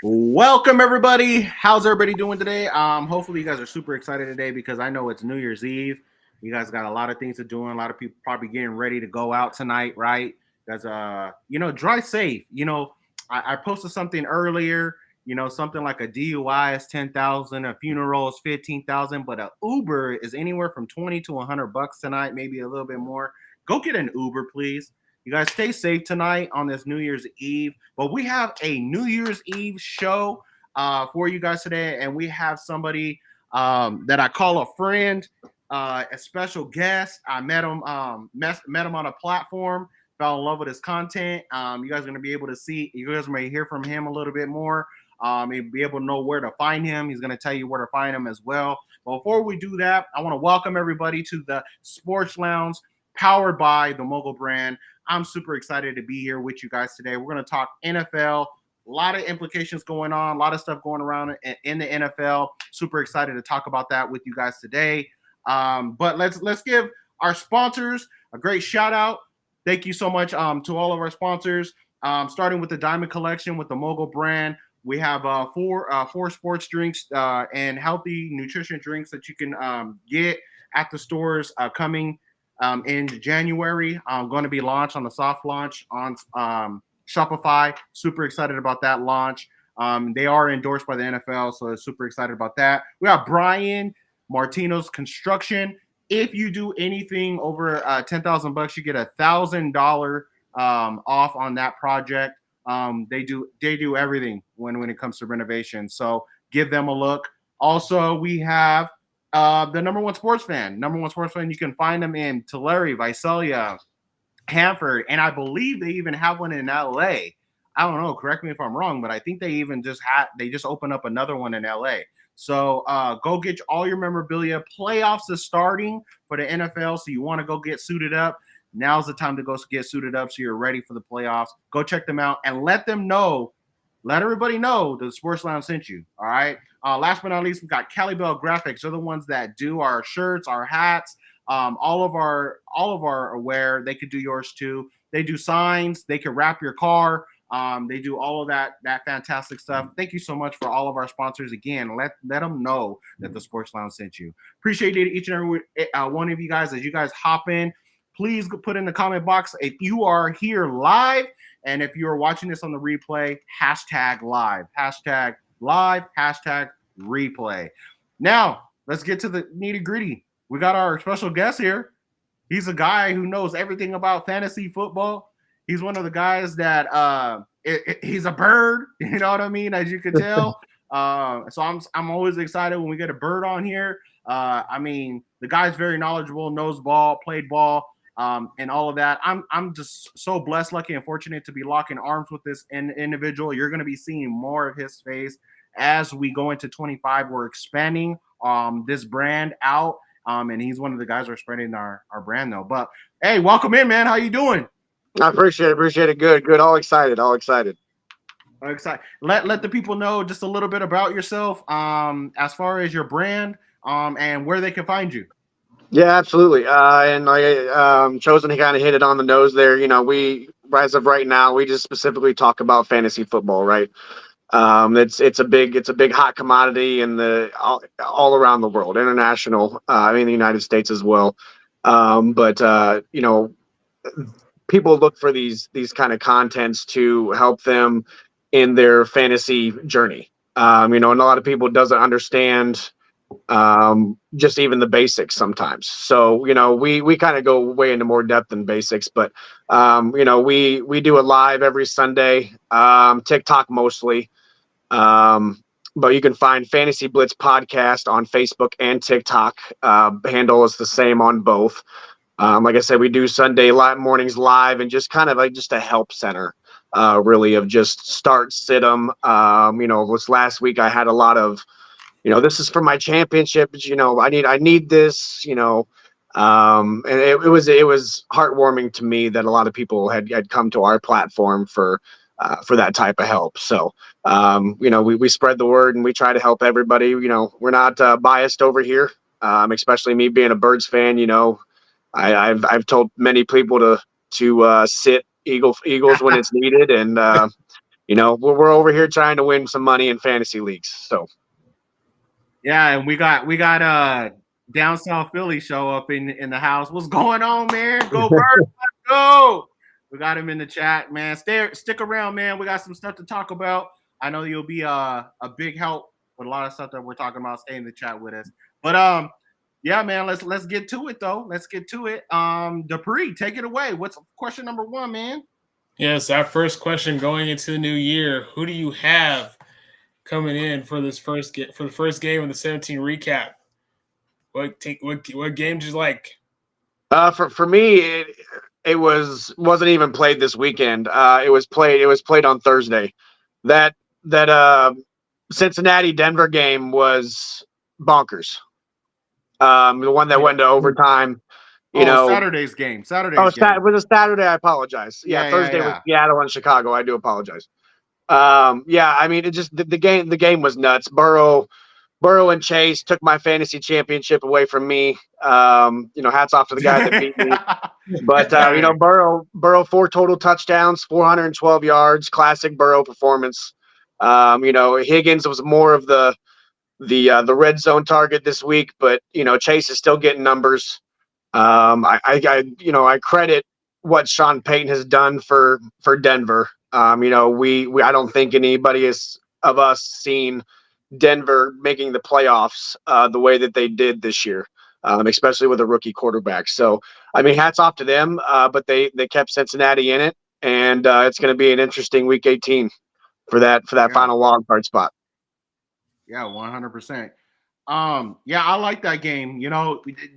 Welcome everybody. How's everybody doing today? Hopefully you guys are super excited today because I know it's New Year's Eve. You guys got a lot of things to do, and a lot of people probably getting ready to go out tonight, right? Guys, drive safe. I posted something earlier. Something like a DUI is 10,000, a funeral is 15,000, but a Uber is anywhere from 20 to $100 tonight, maybe a little bit more. Go get an Uber, please. You guys stay safe tonight on this New Year's Eve. But we have a New Year's Eve show for you guys today, and we have somebody that I call a friend, a special guest. I met him on a platform, fell in love with his content. You guys are going to be able to see. You guys may hear from him a little bit more. You'll be able to know where to find him. He's going to tell you where to find him as well. But before we do that, I want to welcome everybody to the Sports Lounge, powered by the Mogul brand. I'm super excited to be here with you guys today. We're going to talk NFL, a lot of implications going on, a lot of stuff going around in the NFL. Super excited to talk about that with you guys today. But let's give our sponsors a great shout out. Thank you so much to all of our sponsors. Starting with the Diamond Collection with the Mogul brand. We have four sports drinks and healthy nutrition drinks that you can get at the stores coming in January. I'm going to be launched on the soft launch on Shopify. Super excited about that launch. They are endorsed by the NFL, so super excited about that. We have Brian Martino's Construction. If you do anything over $10,000, you get $1,000 off on that project. They do everything when it comes to renovation. So give them a look. Also, we have the number one sports fan. You can find them in Tulare, Visalia, Hanford, and I believe they even have one in LA. I don't know. Correct me if I'm wrong, but I think they even just opened up another one in LA. So go get all your memorabilia. Playoffs is starting for the NFL, so you want to go get suited up. Now's the time to go get suited up so you're ready for the playoffs. Go check them out and let everybody know the Sports Lounge sent you. All right. Last but not least, we've got Cali Bell Graphics. They're the ones that do our shirts, our hats, all of our wear. They could do yours too. They do signs. They could wrap your car. They do all of that fantastic stuff. Thank you so much for all of our sponsors. Again, let them know that the Sports Lounge sent you. Appreciate it, each and every one of you guys. As you guys hop in, please put in the comment box if you are here live, and if you are watching this on the replay, hashtag live, hashtag replay. Now, let's get to the nitty gritty. We got our special guest here. He's a guy who knows everything about fantasy football. He's one of the guys that he's a bird, you know what I mean, as you can tell. So I'm always excited when we get a bird on here. The guy's very knowledgeable, knows ball, played ball, and all of that. I'm just so blessed, lucky, and fortunate to be locking arms with this individual. You're going to be seeing more of his face as we go into 25. We're expanding this brand out, and he's one of the guys we're spreading our brand though. But hey, welcome in, man. How you doing? I appreciate it. Good. All excited. Excited. Let the people know just a little bit about yourself, as far as your brand, and where they can find you. Yeah, absolutely. And I chosen to kind of hit it on the nose there. We, as of right now, we just specifically talk about fantasy football, right? It's a big hot commodity in all around the world, international. The United States as well. But people look for these kind of contents to help them in their fantasy journey. And a lot of people doesn't understand just even the basics sometimes. So we kind of go way into more depth than basics, but we do it live every Sunday, TikTok mostly. But you can find Fantasy Blitz podcast on Facebook and TikTok. Handle is the same on both. Like I said, we do Sunday mornings live, and just kind of like just a help center, really, of just start, sit 'em. This last week I had a lot of, this is for my championships. I need this. And it was heartwarming to me that a lot of people had come to our platform for that type of help. So, we spread the word and we try to help everybody. We're not biased over here, especially me being a Birds fan. I've told many people to sit Eagles when it's needed, and We're over here trying to win some money in fantasy leagues. So Yeah, and we got down south Philly show up in the house. What's going on, man? Go Birds, let's go. We got him in the chat, man. Stick around, man. We got some stuff to talk about. I know you'll be a big help with a lot of stuff that we're talking about. Stay in the chat with us. But yeah, man, let's get to it though. Let's get to it. Dupree, take it away. What's question number 1, man? Yes, our first question going into the new year. Who do you have coming in for the first game of the 17 recap? What game did you like? For me, it wasn't even played this weekend. It was played on Thursday. That Cincinnati Denver game was bonkers. The one that went to overtime. Saturday's game. It was a Saturday. I apologize. Yeah, Thursday was Seattle and Chicago. I do apologize. Yeah, I mean, it just the game was nuts. Burrow and Chase took my fantasy championship away from me. Hats off to the guy that beat me. But Burrow 4 total touchdowns, 412 yards, classic Burrow performance. Higgins was more of the red zone target this week, but Chase is still getting numbers. I credit what Sean Payton has done for Denver. We I don't think anybody of us seen Denver making the playoffs the way that they did this year, especially with a rookie quarterback. So, I mean, hats off to them, but they kept Cincinnati in it, and it's going to be an interesting Week 18 for that final wild card spot. Yeah, 100%. Yeah, I like that game.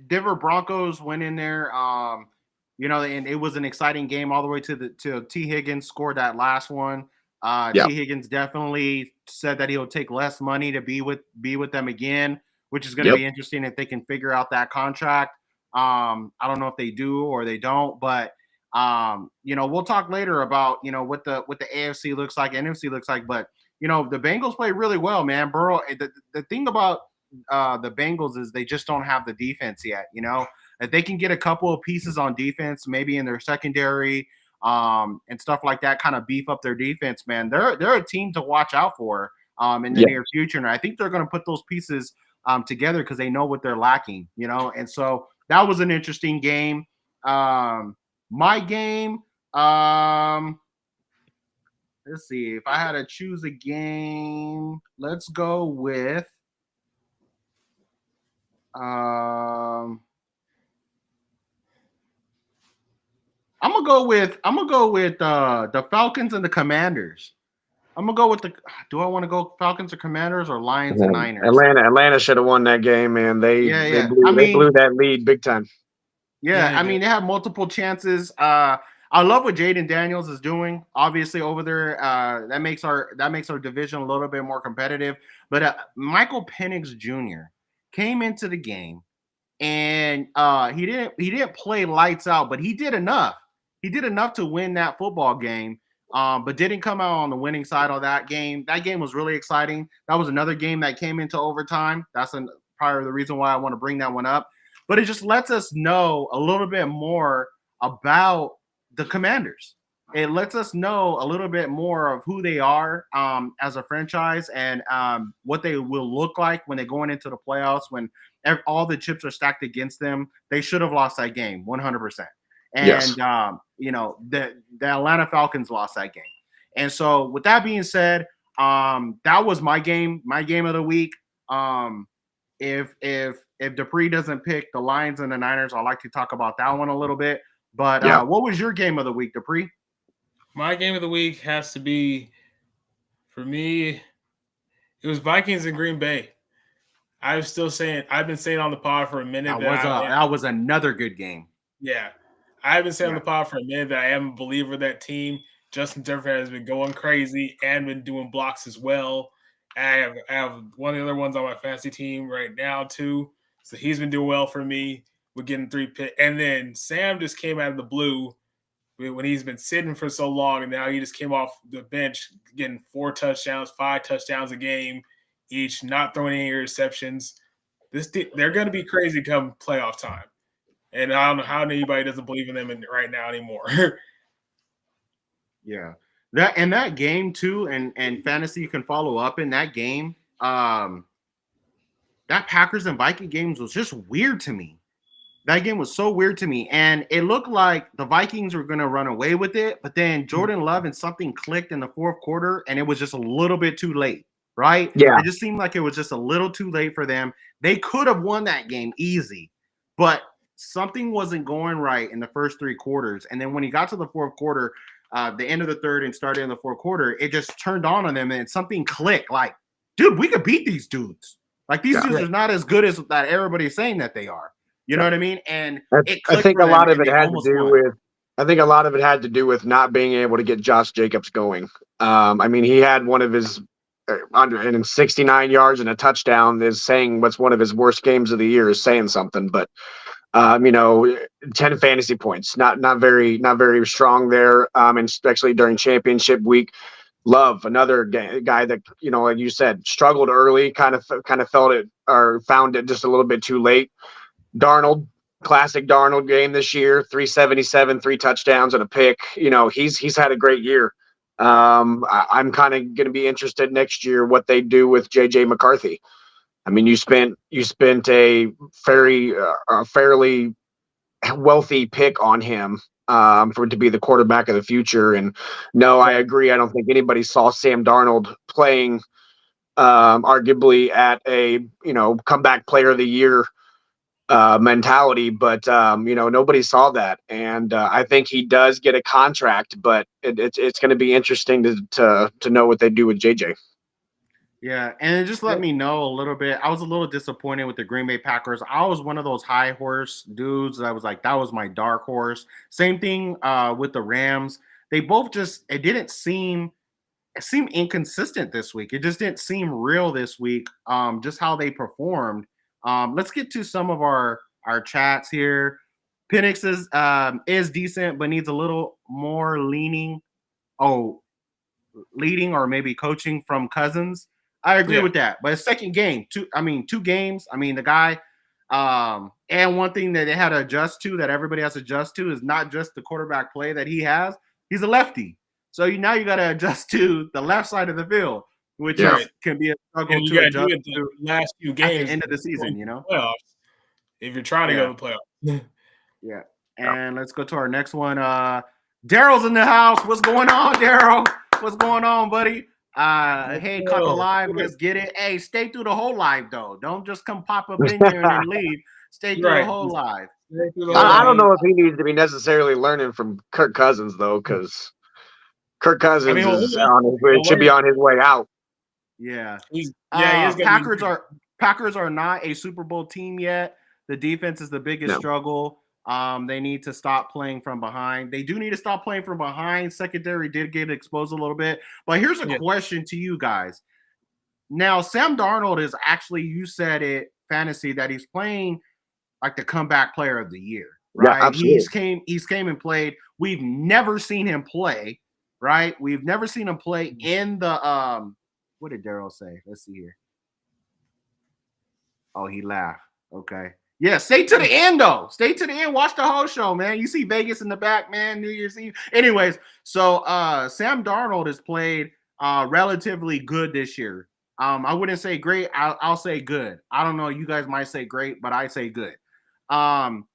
Denver Broncos went in there. And it was an exciting game all the way to T. Higgins scored that last one. T. Higgins definitely said that he'll take less money to be with them again, which is going to be interesting if they can figure out that contract. I don't know if they do or they don't, but we'll talk later about what the AFC looks like, NFC looks like, but the Bengals play really well, man. Burrow. The thing about the Bengals is they just don't have the defense yet. If they can get a couple of pieces on defense, maybe in their secondary, and stuff like that, kind of beef up their defense, man. They're a team to watch out for in the near future, and I think they're going to put those pieces together because they know what they're lacking, And so that was an interesting game. My game, let's see. If I had to choose a game, let's go with I'm gonna go with the Falcons and the Commanders. I'm gonna go with do I want to go Falcons or Commanders or Lions and Niners? Atlanta should have won that game, man. They blew that lead big time. Yeah, I mean they have multiple chances. I love what Jaden Daniels is doing. Obviously, over there, that makes our division a little bit more competitive. But Michael Penix Jr. came into the game, and he didn't play lights out, but he did enough. He did enough to win that football game, but didn't come out on the winning side of that game. That game was really exciting. That was another game that came into overtime. That's part of the reason why I want to bring that one up. But it just lets us know a little bit more about the Commanders. It lets us know a little bit more of who they are as a franchise and what they will look like when they're going into the playoffs. When all the chips are stacked against them, they should have lost that game 100%. And the Atlanta Falcons lost that game. And so, with that being said, that was my game of the week. If Dupree doesn't pick the Lions and the Niners, I'd like to talk about that one a little bit. But what was your game of the week, Dupree? My game of the week has to be, for me, it was Vikings and Green Bay. I've been saying on the pod for a minute that was another good game. Yeah. I've been saying on the pod for a minute that I am a believer of that team. Justin Jefferson has been going crazy and been doing blocks as well. I have one of the other ones on my fantasy team right now, too. So he's been doing well for me. We're getting 3 picks. And then Sam just came out of the blue when he's been sitting for so long, and now he just came off the bench getting 4 touchdowns, 5 touchdowns a game each, not throwing any interceptions. They're going to be crazy come playoff time. And I don't know how anybody doesn't believe in them right now anymore. Yeah. that game too, and fantasy can follow up in that game. That Packers and Viking games was just weird to me. That game was so weird to me, and it looked like the Vikings were going to run away with it, but then Jordan Love and something clicked in the fourth quarter, and it was just a little bit too late, right? Yeah. It just seemed like it was just a little too late for them. They could have won that game easy, but something wasn't going right in the first three quarters, and then when he got to the fourth quarter, the end of the third and started in the fourth quarter, it just turned on them, and something clicked. Like, dude, we could beat these dudes. Like, these dudes are not as good as that everybody's saying that they are. You know what I mean? And I think a lot of it had to do with. I think a lot of it had to do with not being able to get Josh Jacobs going. I mean, he had one of his and 69 yards and a touchdown is saying what's one of his worst games of the year is saying something. But 10 fantasy points, not very strong there, and especially during championship week. Love, another guy that like you said, struggled early, kind of felt it or found it just a little bit too late. Darnold, classic Darnold game this year, 377, 3 touchdowns and a pick. He's had a great year. I'm kind of going to be interested next year what they do with JJ McCarthy. I mean, you spent a fairly wealthy pick on him for it to be the quarterback of the future. And no, I agree. I don't think anybody saw Sam Darnold playing arguably at a comeback player of the year mentality, but nobody saw that, and I think he does get a contract, but it's going to be interesting to know what they do with JJ. Yeah, and it just let me know a little bit. I was a little disappointed with the Green Bay Packers. I was one of those high horse dudes that was like, that was my dark horse. Same thing with the Rams. They both it seemed inconsistent this week. It just didn't seem real this week. Just how they performed. Let's get to some of our chats here. Penix is decent, but needs a little more leading or maybe coaching from Cousins. I agree with that. But his second game, 2 games. I mean, the guy, and one thing that they had to adjust to, that everybody has to adjust to, is not just the quarterback play that he has. He's a lefty. So now you got to adjust to the left side of the field, which can be a struggle to adjust to the last few games at the end of the season, playoffs, if you're trying to go to the playoffs. Yeah. And let's go to our next one. Daryl's in the house. What's going on, Daryl? What's going on, buddy? Hey, Cuckle Live, let's get it. Hey, stay through the whole live, though. Don't just come pop up in here and then leave. Stay through the whole live. I don't know if he needs to be necessarily learning from Kirk Cousins, though, because Kirk Cousins should be on his way out. Yeah. He Packers are not a Super Bowl team yet. The defense is the biggest struggle. They need to stop playing from behind. They do need to stop playing from behind. Secondary did get exposed a little bit. But here's a question to you guys. Now, Sam Darnold is actually, you said it, fantasy, that he's playing like the comeback player of the year, right? Yeah, absolutely. He's came and played. We've never seen him play, right? We've never seen him play in the what did Daryl say? Let's see here. Oh, he laughed. Okay. Yeah, stay to the end, though. Stay to the end. Watch the whole show, man. You see Vegas in the back, man, New Year's Eve. Anyways, so Sam Darnold has played relatively good this year. I wouldn't say great. I'll say good. I don't know. You guys might say great, but I say good. But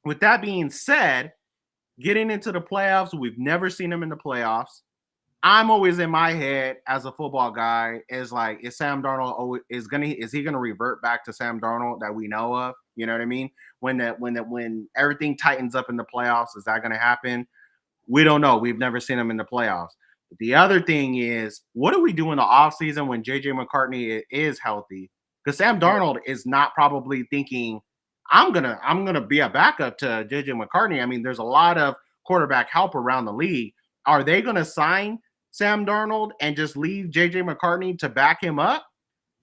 with that being said, getting into the playoffs, we've never seen him in the playoffs. I'm always in my head as a football guy is like, is Sam Darnold is he gonna revert back to Sam Darnold that we know of? You know what I mean? When everything tightens up in the playoffs, is that gonna happen? We don't know. We've never seen him in the playoffs. But the other thing is, what do we do in the offseason when JJ McCartney is healthy? Because Sam Darnold is not probably thinking, I'm gonna be a backup to JJ McCartney. I mean, there's a lot of quarterback help around the league. Are they gonna sign Sam Darnold and just leave JJ McCartney to back him up?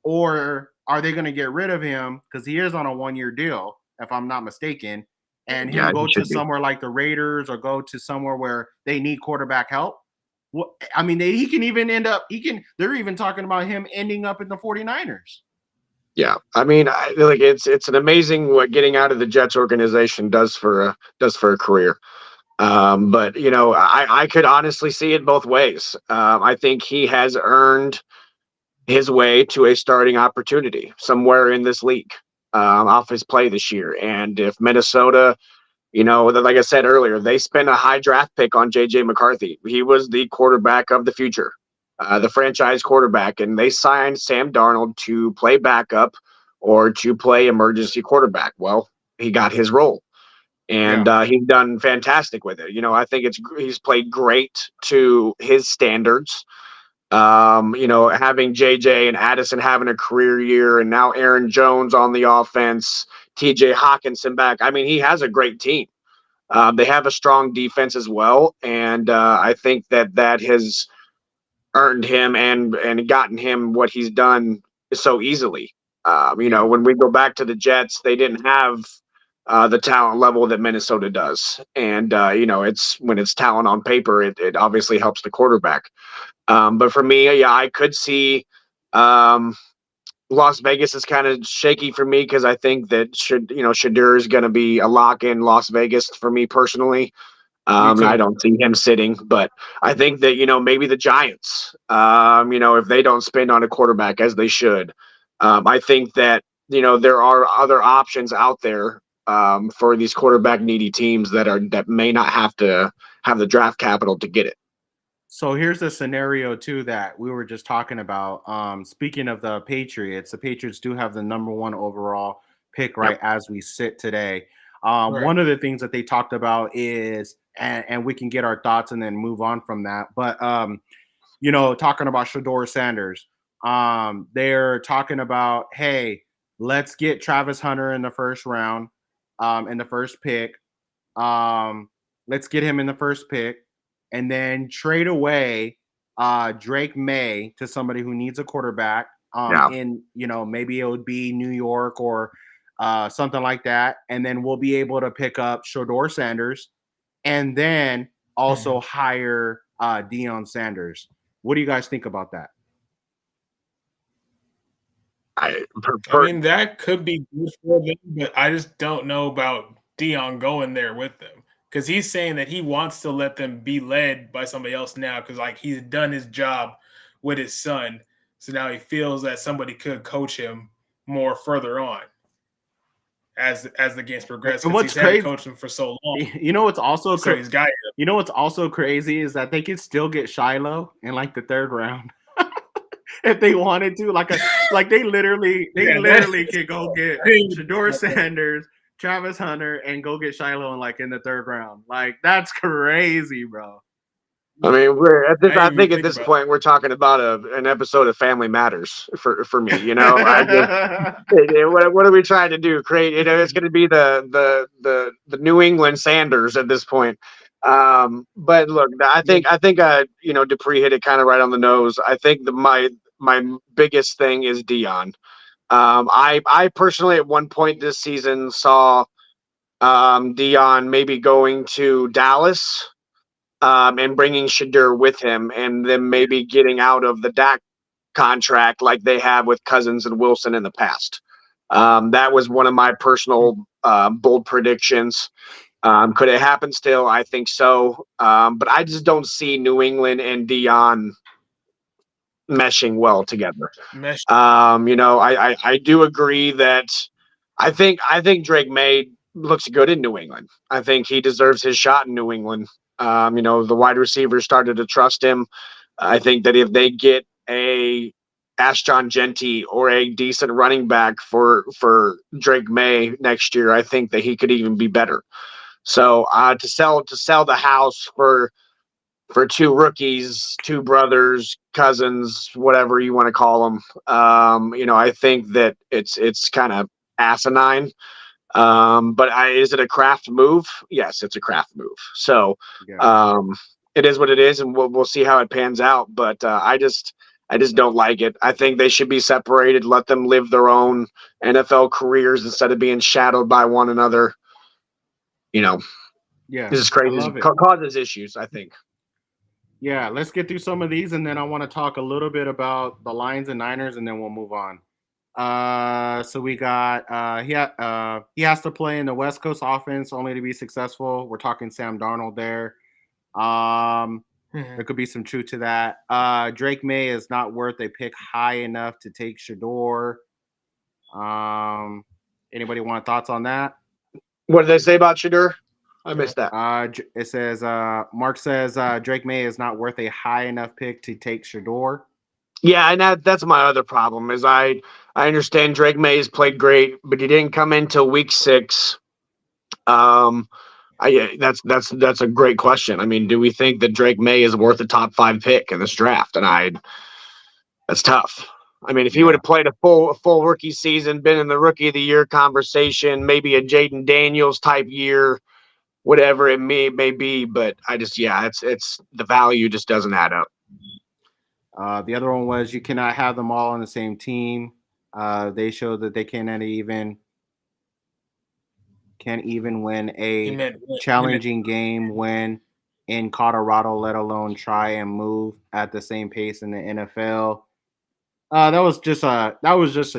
Or are they going to get rid of him because he is on a 1-year deal, if I'm not mistaken, and he'll go to somewhere like the Raiders or go to somewhere where they need quarterback help? Well, I mean, he can even they're even talking about him ending up in the 49ers. Yeah. I mean, it's an amazing what getting out of the Jets organization does for a career. But I could honestly see it both ways. I think he has earned his way to a starting opportunity somewhere in this league off his play this year. And if Minnesota, like I said earlier, they spent a high draft pick on JJ McCarthy. He was the quarterback of the future, the franchise quarterback, and they signed Sam Darnold to play backup or to play emergency quarterback. Well, he got his role. And he's done fantastic with it. I think he's played great to his standards. Having JJ and Addison having a career year, and now Aaron Jones on the offense, TJ Hawkinson back. I mean, he has a great team. They have a strong defense as well, and I think that has earned him and gotten him what he's done so easily. When we go back to the Jets, they didn't have the talent level that Minnesota does, and it's when it's talent on paper, it obviously helps the quarterback. But for me, I could see Las Vegas is kind of shaky for me because I think that Shedeur is going to be a lock in Las Vegas for me personally. I don't see him sitting, but I think that maybe the Giants, if they don't spend on a quarterback as they should, I think that there are other options out there for these quarterback needy teams that may not have to have the draft capital to get it. So here's a scenario too that we were just talking about. Speaking of the Patriots do have the number 1 overall pick right as we sit today. Right. One of the things that they talked about is, and we can get our thoughts and then move on from that. But talking about Shedeur Sanders, they're talking about, hey, let's get Travis Hunter in the first round, in the first pick. Let's get him in the first pick. And then trade away Drake May to somebody who needs a quarterback. Maybe it would be New York or something like that. And then we'll be able to pick up Shedeur Sanders and then also hire Deion Sanders. What do you guys think about that? I mean, that could be good for them, but I just don't know about Deion going there with them. Because he's saying that he wants to let them be led by somebody else now because, he's done his job with his son. So now he feels that somebody could coach him more further on as the games progress. And what's crazy, coached him for so long. What's also crazy? What's also crazy is that they could still get Shiloh in the 3rd round if they wanted to. They literally could go get Shedeur Sanders, Travis Hunter, and go get Shiloh in the 3rd round. That's crazy, bro. I mean, I think at this point we're talking about an episode of Family Matters for me. What are we trying to do? Create? It's going to be the New England Sanders at this point. But look, I think Dupree hit it kind of right on the nose. I think my biggest thing is Deion. I personally at one point this season saw Deion maybe going to Dallas and bringing Shedeur with him, and then maybe getting out of the Dak contract like they have with Cousins and Wilson in the past. That was one of my personal bold predictions. Could it happen still? I think so. But I just don't see New England and Deion meshing well together. I do agree that I think Drake May looks good in New England. I think he deserves his shot in New England. The wide receivers started to trust him. I think that if they get a Ashton Genty or a decent running back for Drake May next year, I think that he could even be better. So to sell the house for 2 rookies, 2 brothers, cousins, whatever you want to call them, I think that it's kind of asinine. But is it a craft move? Yes, it's a craft move. So it is what it is, and we'll see how it pans out. But I just don't like it. I think they should be separated. Let them live their own NFL careers instead of being shadowed by one another. This is crazy. It causes issues, I think. Yeah, let's get through some of these, and then I want to talk a little bit about the Lions and Niners, and then we'll move on. So we got he has to play in the West Coast offense only to be successful. We're talking Sam Darnold there. There could be some truth to that. Drake May is not worth a pick high enough to take Shador. Anybody want thoughts on that? What did they say about Shador? I missed that. It says Mark says Drake May is not worth a high enough pick to take Shador. Yeah, and that's my other problem is I understand Drake May has played great, but he didn't come in till week 6. That's a great question. I mean, do we think that Drake May is worth a top 5 pick in this draft? And that's tough. I mean, if he would have played a full rookie season, been in the rookie of the year conversation, maybe a Jaden Daniels type year, whatever it may be, but it's the value just doesn't add up. The other one was you cannot have them all on the same team. They show that they can't even win a challenging game when in Colorado, let alone try and move at the same pace in the NFL. That was just a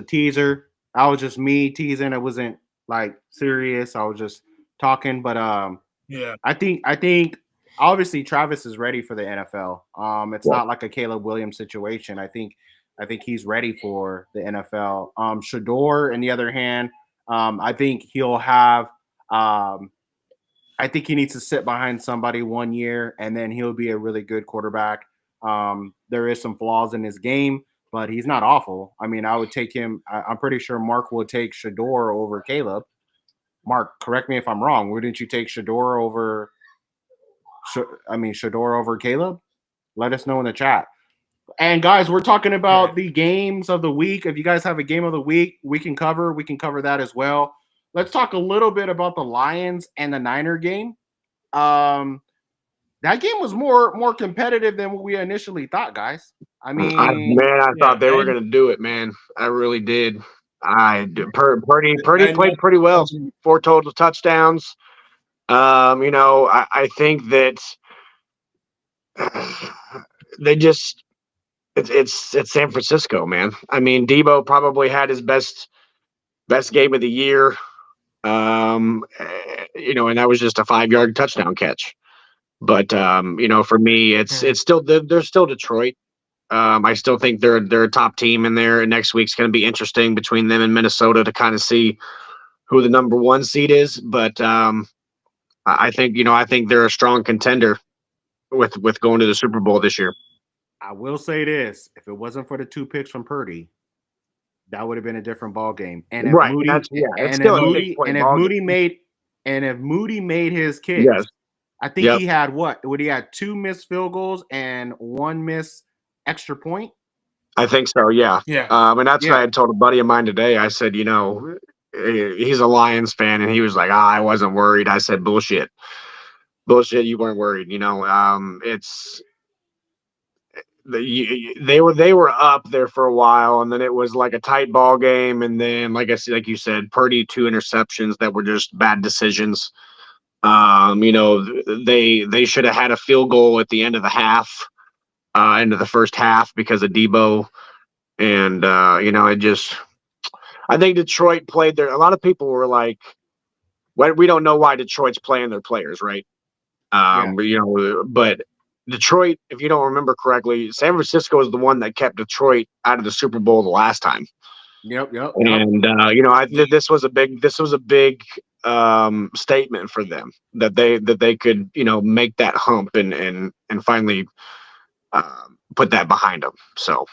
teaser. That was just me teasing. It wasn't like serious. I was just talking, but I think obviously Travis is ready for the NFL. It's not like a Caleb Williams situation. I think he's ready for the NFL. Shador, on the other hand, I think he'll have. I think he needs to sit behind somebody 1 year, and then he'll be a really good quarterback. There is some flaws in his game, but he's not awful. I mean, I would take him. I'm pretty sure Mark will take Shador over Caleb. Mark, correct me if I'm wrong. Wouldn't you take Shador over? Shador over Caleb? Let us know in the chat. And guys, we're talking about the games of the week. If you guys have a game of the week, we can cover that as well. Let's talk a little bit about the Lions and the Niner game. That game was more competitive than what we initially thought, guys. I thought they were going to do it, man. I really did. Purdy played pretty well. 4 total touchdowns. I think that they just it's San Francisco, man. I mean, Debo probably had his best game of the year. And that was just a 5-yard touchdown catch. But for me, it's still they're still Detroit. I still think they're a top team in there. And next week's going to be interesting between them and Minnesota to kind of see who the number 1 seed is. But I think they're a strong contender with going to the Super Bowl this year. I will say this: if it wasn't for the 2 picks from Purdy, that would have been a different ball game. And if Moody made his kicks, yes. I think he had he had 2 missed field goals and 1 missed extra point? I think so, yeah. Yeah. And that's what I had told a buddy of mine today. I said, he's a Lions fan, and he was like, I wasn't worried. I said, bullshit, you weren't worried. They were up there for a while, and then it was like a tight ball game, and then like you said, Purdy 2 interceptions that were just bad decisions. They should have had a field goal at the end of the half, into the first half because of Debo, and I think Detroit played there. A lot of people were like, well, we don't know why Detroit's playing their players, right? But Detroit, if you don't remember correctly, San Francisco is the one that kept Detroit out of the Super Bowl the last time. Yep. And I think this was a big statement for them that they could make that hump and finally put that behind them. So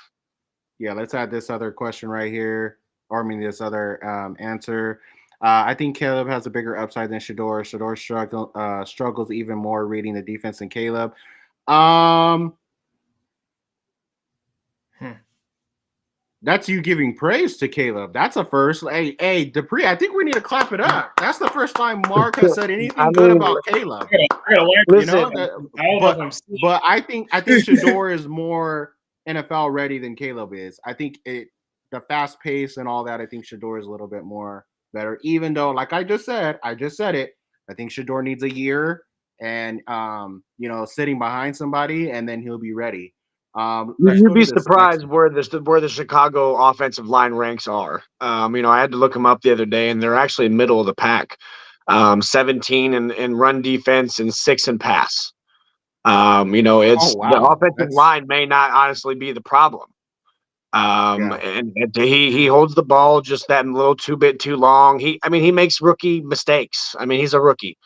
yeah, let's add this other question right here. This other answer. I think Caleb has a bigger upside than Shador. Shador struggles even more reading the defense than Caleb. That's you giving praise to Caleb. That's a first. Hey, Dupree, I think we need to clap it up. That's the first time Mark has said anything good about Caleb. But I think Shador is more NFL ready than Caleb is. I think the fast pace and all that. I think Shador is a little bit more better. Even though, like I just said it. I think Shador needs a year and sitting behind somebody, and then he'll be ready. Let's You'd go to be this next. surprised where the Chicago offensive line ranks are. I had to look them up the other day, and they're actually middle of the pack. 17 in run defense and 6 in pass. It's Oh the wow, offensive line may not honestly be the problem. Yeah. And he holds the ball just that little too long. He makes rookie mistakes. He's a rookie.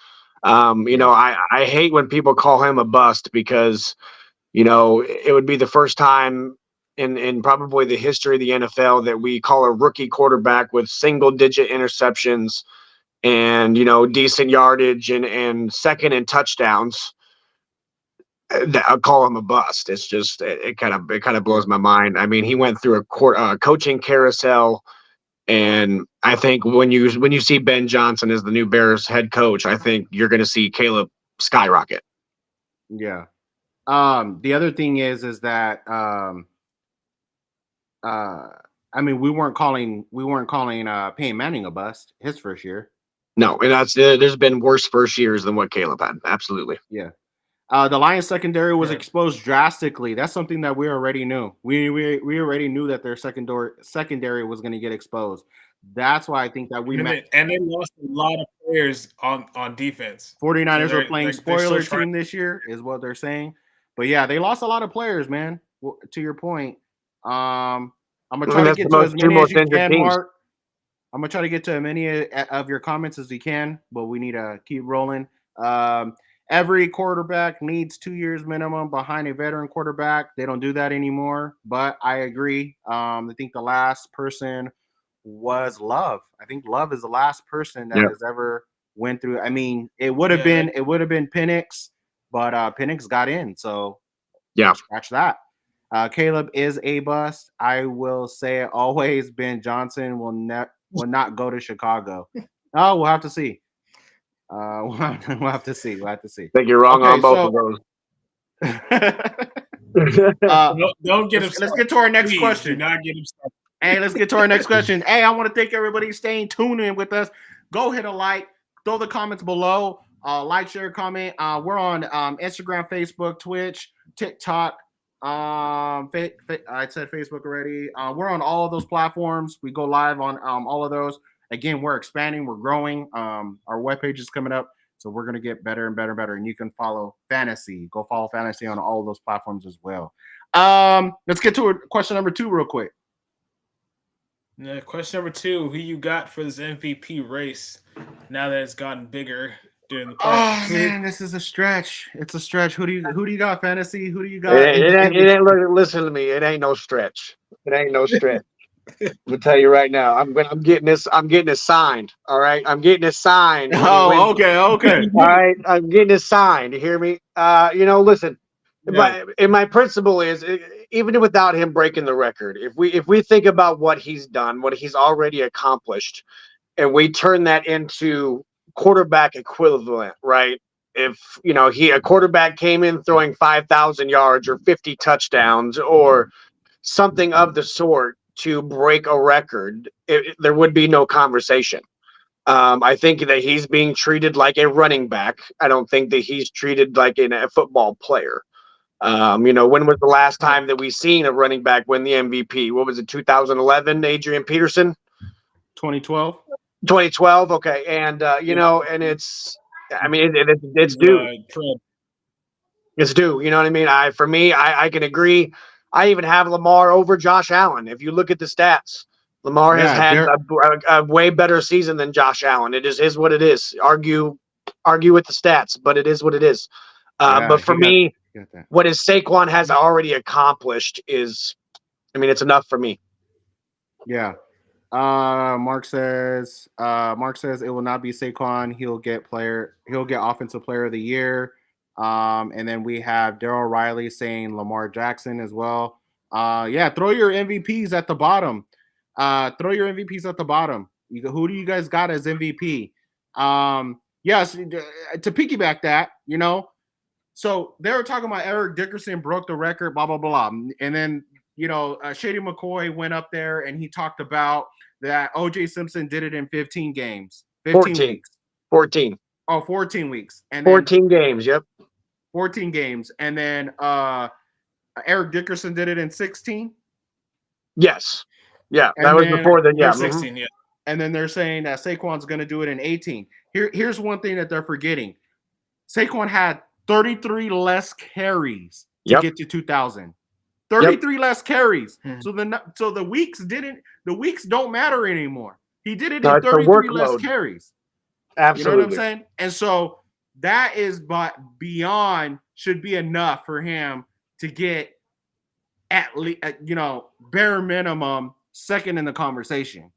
I hate when people call him a bust because it would be the first time in probably the history of the NFL that we call a rookie quarterback with single digit interceptions and decent yardage and second in touchdowns. I'll call him a bust. It's just it kind of blows my mind. He went through a coaching carousel, and I think when you see Ben Johnson as the new Bears head coach, I think you're going to see Caleb skyrocket. Yeah. The other thing is that we weren't calling Peyton Manning a bust his first year. No, and there's been worse first years than what Caleb had. Absolutely. Yeah. The Lions secondary was exposed drastically. That's something that we already knew. We already knew that their secondary was going to get exposed. That's why I think that they lost a lot of players on defense. 49ers are playing spoiler team this year, is what they're saying. But yeah, they lost a lot of players, man. To your point, I'm gonna try to get to as many as you can, Mark. I'm gonna try to get to as many of your comments as we can, but we need to keep rolling. Every quarterback needs 2 years minimum behind a veteran quarterback. They don't do that anymore, but I agree. I think the last person was Love. I think Love is the last person that has ever went through. It would have been Penix, but Penix got in, so scratch that. Caleb is a bust. I will say it always. Ben Johnson will not go to Chicago. Oh, we'll have to see. We'll have to see. I think you're wrong on both of those. Don't get him. Let's get to our next question. Do not get him started. Hey, let's get to our next question. Hey, I want to thank everybody staying tuned in with us. Go hit a like. Throw the comments below. Like, share, comment. We're on Instagram, Facebook, Twitch, TikTok. I said Facebook already. We're on all of those platforms. We go live on all of those. Again, we're expanding, we're growing. Our webpage is coming up, so we're gonna get better and better and better. And you can follow Fantasy. Go follow Fantasy on all of those platforms as well. Let's get to question number 2 real quick. Question number 2: who you got for this MVP race now that it's gotten bigger during the playoffs? Oh man, this is a stretch. It's a stretch. Who do you got, Fantasy? Who do you got? Listen to me. It ain't no stretch. It ain't no stretch. I'm gonna tell you right now. I'm getting this signed. All right. I'm getting it signed. Oh, okay. All right. I'm getting it signed. You hear me? Listen. Yeah. My principle is, even without him breaking the record, if we think about what he's done, what he's already accomplished, and we turn that into quarterback equivalent, right? If a quarterback came in throwing 5,000 yards or 50 touchdowns or something of the sort to break a record, there would be no conversation. I think that he's being treated like a running back. I don't think that he's treated like a football player. When was the last time that we seen a running back win the MVP? What was it, 2011, Adrian Peterson? 2012. 2012, okay. And, and it's due. It's due, you know what I mean? For me, I can agree. I even have Lamar over Josh Allen. If you look at the stats, Lamar has had a way better season than Josh Allen. It is what it is. Argue with the stats, but it is what it is. But for me, what Saquon has already accomplished is, it's enough for me. Yeah. Mark says it will not be Saquon. He'll get offensive player of the year. And then we have Daryl Riley saying Lamar Jackson as well. Throw your MVPs at the bottom. Who do you guys got as MVP? Yes, to piggyback that, so they were talking about Eric Dickerson broke the record, blah, blah, blah. And then, Shady McCoy went up there and he talked about that O.J. Simpson did it in 15 games. 14 weeks. 14. Oh, 14 weeks. And 14 games, yep. 14 games. And then Eric Dickerson did it in 16. Yes. Yeah, And that was then- before the Yeah, yeah. 16. Yeah. And then they're saying that Saquon's going to do it in 18. Here's one thing that they're forgetting. Saquon had 33 less carries to Yep. get to 2,000. 33 less carries. So the weeks don't matter anymore. He did it No, in it's the 33 less workload. carries. Absolutely. You know what I'm saying? And so that is beyond should be enough for him to get at least, bare minimum second in the conversation.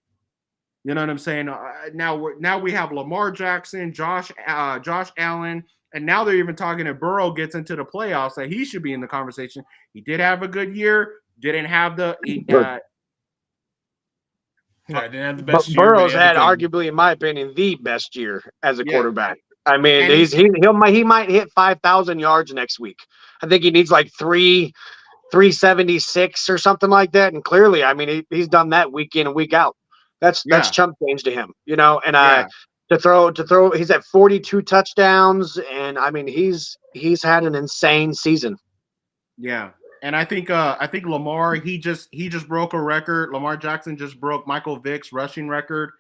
You know what I'm saying? Now we have Lamar Jackson, Josh Allen, and now they're even talking if Burrow gets into the playoffs that he should be in the conversation. He did have a good year. Didn't have the Yeah, I didn't have the But best year. Burrow's but he had a good- arguably, in my opinion, the best year as a Yeah. quarterback. I mean, And he might hit 5,000 yards next week. I think he needs like 376 or something like that. And clearly, I mean, he's done that week in and week out. That's chump change to him, you know. And to throw, he's at 42 touchdowns, and I mean, he's had an insane season. Yeah. And I think Lamar, he just broke a record. Lamar Jackson just broke Michael Vick's rushing record.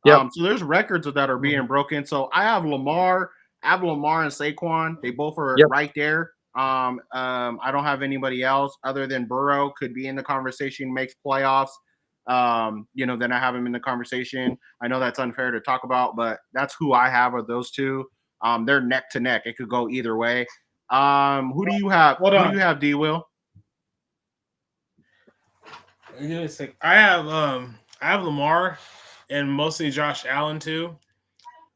Yep. So there's records that are being broken. So I have Lamar and Saquon. They both are right there. I don't have anybody else other than Burrow could be in the conversation, makes playoffs. Then I have him in the conversation. I know that's unfair to talk about, but that's who I have of those two. They're neck to neck. It could go either way. Who do you have? Who do you have, D. Will? I have Lamar and mostly Josh Allen too.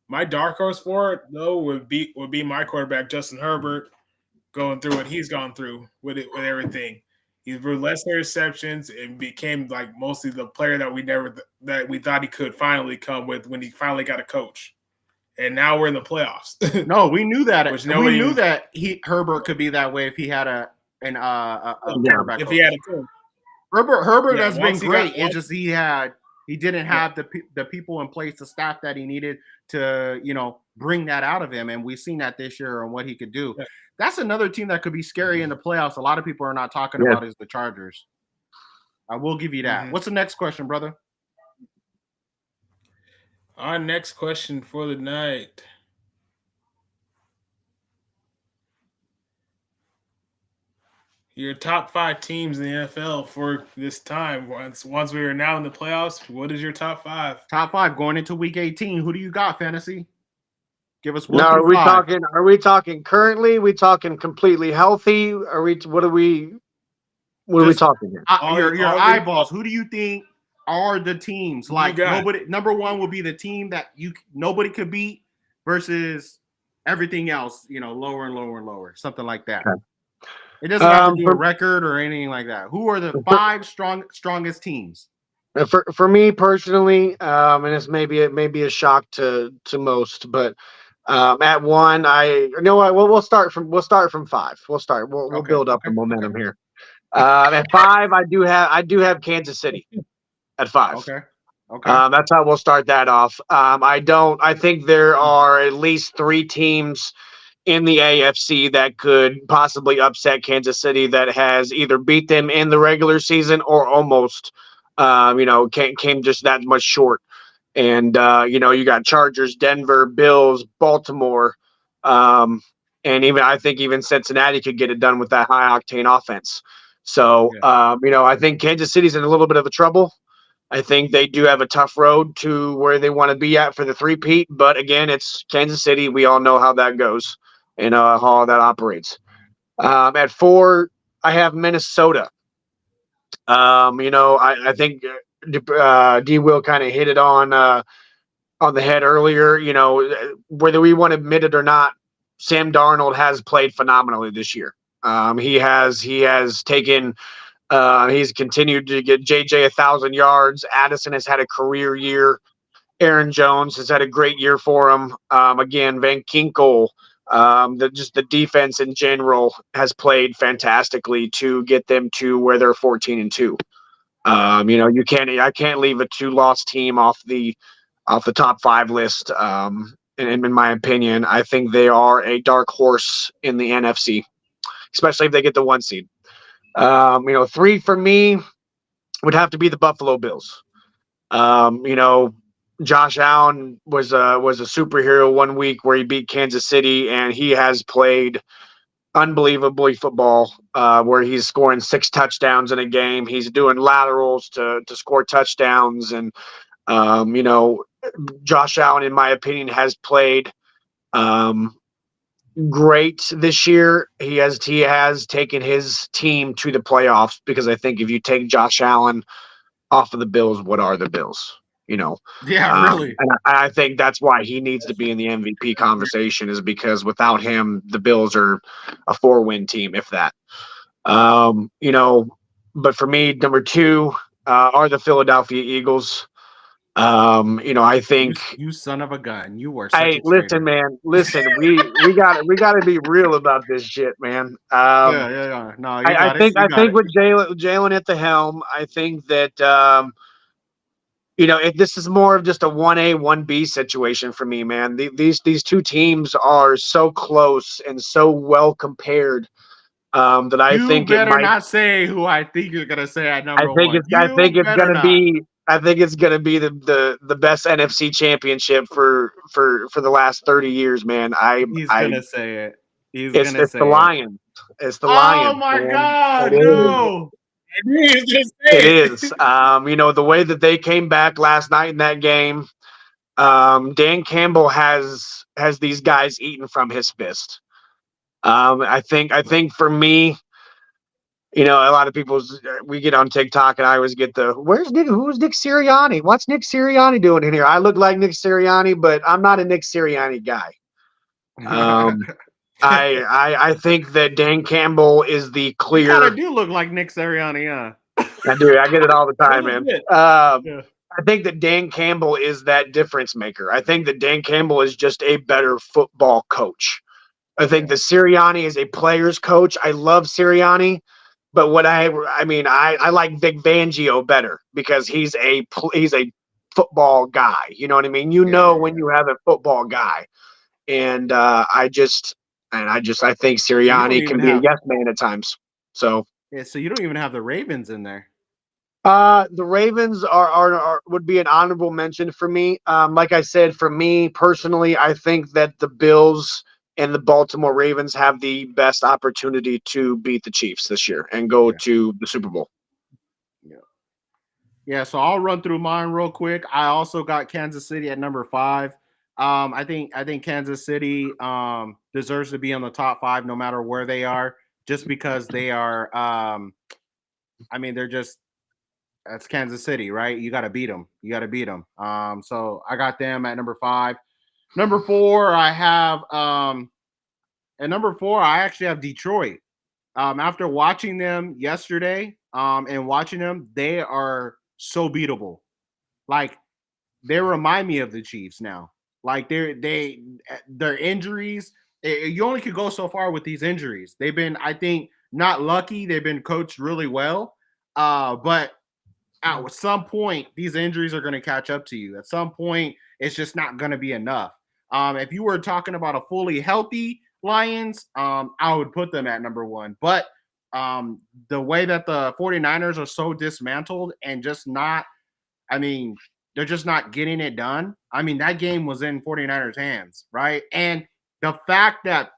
My dark horse for it though would be my quarterback Justin Herbert, going through what he's gone through with everything. He's threw less interceptions and became like mostly the player that we thought he could finally come with when he finally got a coach. And now we're in the playoffs. No, we knew that. We knew that Herbert could be that way if he had a quarterback. If he had a coach. Herbert has been great. It's just he didn't have the people in place, the staff that he needed to bring that out of him, and we've seen that this year and what he could do. Yeah. That's another team that could be scary in the playoffs. A lot of people are not talking about is the Chargers. I will give you that. Mm-hmm. What's the next question, brother? Our next question for the night. Your top 5 teams in the NFL for this time. Once we are now in the playoffs, what is your top 5? Top 5 going into week 18. Who do you got, Fantasy? Give us 1 now, through 5. Are we talking currently? Are we talking completely healthy? What are we talking here? Your eyeballs. Who do you think are the teams? Like nobody. Number 1 will be the team that nobody could beat versus everything else. Lower and lower and lower, something like that. Okay. It doesn't have to do a record or anything like that. Who are the 5 strongest teams? For me personally, and this may be a shock to most, but at 1, we'll start from 5. We'll build up the momentum here. At 5, I do have Kansas City at 5. Okay. That's how we'll start that off. I think there are at least 3 teams in the AFC that could possibly upset Kansas City that has either beat them in the regular season or almost, came just that much short. And, you got Chargers, Denver, Bills, Baltimore, and I think even Cincinnati could get it done with that high-octane offense. So, I think Kansas City's in a little bit of a trouble. I think they do have a tough road to where they want to be at for the three-peat. But, again, it's Kansas City. We all know how that goes. And how that operates. At 4, I have Minnesota. I think D. Will kind of hit it on the head earlier. Whether we want to admit it or not, Sam Darnold has played phenomenally this year. He has taken. He's continued to get JJ 1,000 yards. Addison has had a career year. Aaron Jones has had a great year for him. Again, Van Ginkel. The defense in general has played fantastically to get them to where they're 14-2. I can't leave a 2-loss team off the top 5 list. In my opinion, I think they are a dark horse in the NFC, especially if they get the 1 seed. Three for me would have to be the Buffalo Bills. Josh Allen was a superhero one week where he beat Kansas City, and he has played unbelievably football, where he's scoring 6 touchdowns in a game. He's doing laterals to score touchdowns, and Josh Allen, in my opinion, has played great this year. He has taken his team to the playoffs, because I think if you take Josh Allen off of the Bills, what are the Bills? Yeah, really. And I think that's why he needs to be in the MVP conversation, is because without him, the Bills are a 4-win team, if that. But for me, number 2 are the Philadelphia Eagles. I think you son of a gun. You were such Hey, a traitor. listen, man. Listen, we got to be real about this shit, man. Yeah. No, you got I it. think You got it. with Jalen at the helm, I think that this is more of just a 1A 1B situation for me, man. These two teams are so close and so well compared, that I You think it better might. not say who I think you're gonna say at number I think 1. it's I think You it's better gonna not. be. I think it's gonna be the best NFC championship for the last 30 years, man. He's gonna say it. He's It's gonna say the it. Lions. It's the Oh Lions, my man. God, It is. no. It is. The way that they came back last night in that game, Dan Campbell has these guys eaten from his fist. I think for me, a lot of people, we get on TikTok and I always get who's Nick Sirianni? What's Nick Sirianni doing in here? I look like Nick Sirianni, but I'm not a Nick Sirianni guy. I think that Dan Campbell is the You clear. kind of do look like Nick Sirianni, huh? I do. I get it all the time, man. Yeah. I think that Dan Campbell is that difference maker. I think that Dan Campbell is just a better football coach. I think that Sirianni is a player's coach. I love Sirianni, but I like Vic Fangio better, because he's a football guy. You know what I mean? When you have a football guy, and I think Sirianni can be a yes man at times. So yeah, so you don't even have the Ravens in there. The Ravens would be an honorable mention for me. Like I said, for me personally, I think that the Bills and the Baltimore Ravens have the best opportunity to beat the Chiefs this year and go to the Super Bowl. Yeah, so I'll run through mine real quick. I also got Kansas City at number 5. I think Kansas City deserves to be on the top 5 no matter where they are, just because they are. They're just. That's Kansas City, right? You got to beat them. So I got them at number 5. Number 4, I have at number 4, I actually have Detroit. After watching them yesterday, and watching them, they are so beatable. Like, they remind me of the Chiefs now. Like, their injuries, you only could go so far with these injuries. They've been, I think, not lucky. They've been coached really well. But at some point, these injuries are going to catch up to you. At some point, it's just not going to be enough. If you were talking about a fully healthy Lions, I would put them at number 1. But the way that the 49ers are so dismantled and just not, they're just not getting it done. That game was in 49ers' hands, right? And the fact that